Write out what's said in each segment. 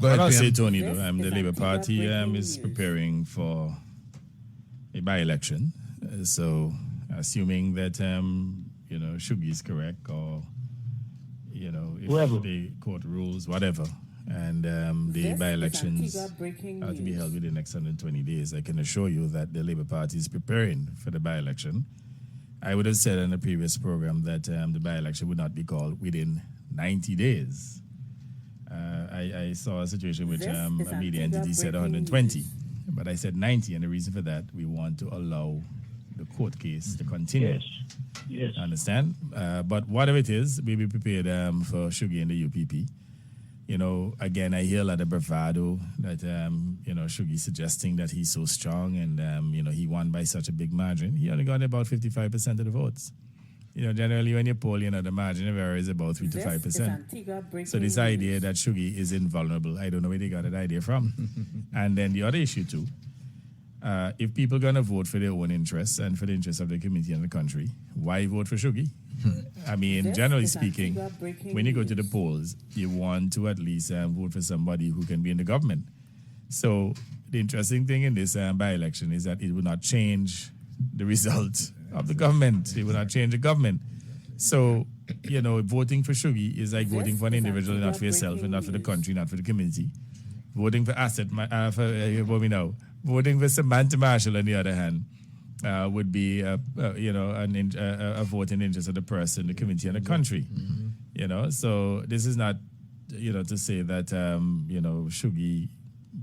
Go ahead, I'll say, PM. Tony, though, the Labour Party is preparing for a by-election. So, assuming that, Shuggy is correct, or, if Whoever. the court rules, whatever, and the by-elections are to be held within the next 120 days, I can assure you that the Labour Party is preparing for the by-election. I would have said in the previous program that the by-election would not be called within 90 days. I saw a situation which a media entity said 120, but I said 90, and the reason for that, we want to allow the court case to continue. Yes. Understand? But whatever it is, we'll be prepared for Shuggy and the UPP. Again, I hear a lot of bravado that, Shuggy suggesting that he's so strong and, he won by such a big margin. He only got about 55% of the votes. Generally when you poll, the margin of error is about 3 to 5%. So this idea that Shuggy is invulnerable, I don't know where they got that idea from. And then the other issue too, if people are going to vote for their own interests and for the interests of the community and the country, why vote for Shuggy? I mean, generally speaking, when you go to the polls, you want to at least vote for somebody who can be in the government. So the interesting thing in this by-election is that it will not change the result of the government. It will not change the government. So, voting for Shuggy is like voting for an individual, not for yourself, and not for the country, not for the community. Voting for voting for Samantha Marshall, on the other hand, would be a vote in the interest of the person, the community, and the country. So this is not, to say that Shuggy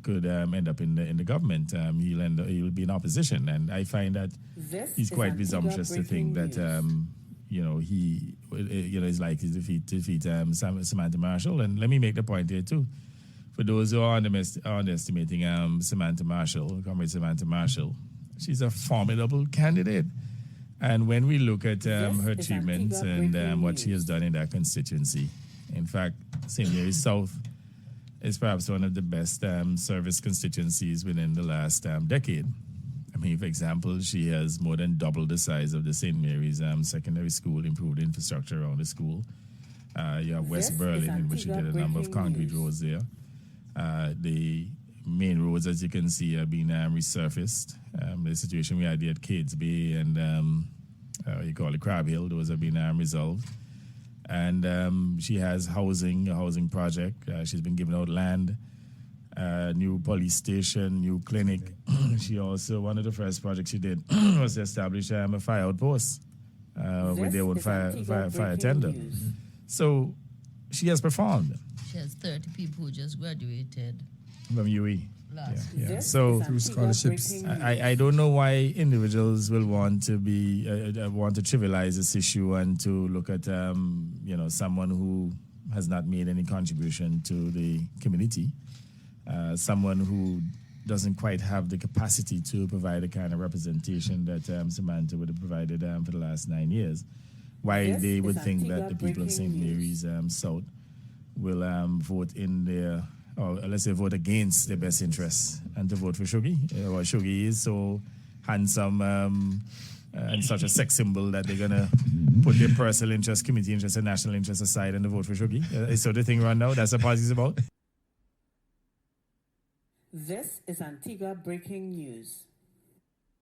could end up in the government. He'll be in opposition, and I find that he's quite presumptuous to think that he is likely to defeat Samantha Marshall. And let me make the point here too. For those who are underestimating Samantha Marshall, Comrade Samantha Marshall, she's a formidable candidate. And when we look at her achievements and what she has done in that constituency, in fact, St. Mary's South is perhaps one of the best service constituencies within the last decade. I mean, for example, she has more than doubled the size of the St. Mary's secondary school, improved infrastructure around the school. You have West Berlin, in which she did a number of concrete roads there. The main roads, as you can see, have been resurfaced. The situation we had at Cades Bay and Crab Hill, those have been resolved. And she has a housing project. She's been giving out land, new police station, new clinic. She also, one of the first projects she did was to establish a fire outpost with their own fire tender. So she has performed. She has 30 people who just graduated from UE. Yeah. So through scholarships. I don't know why individuals will want to trivialize this issue and to look at someone who has not made any contribution to the community, someone who doesn't quite have the capacity to provide the kind of representation that Samantha would have provided for the last 9 years. Why they would think that the people of St. Mary's South will vote in their, or let's say vote against their best interests and to vote for Shuggy. Shuggy is so handsome and such a sex symbol that they're going to put their personal interest, community interest, and national interest aside and to vote for Shuggy. So the thing right now, that's what party is about. This is Antigua Breaking News.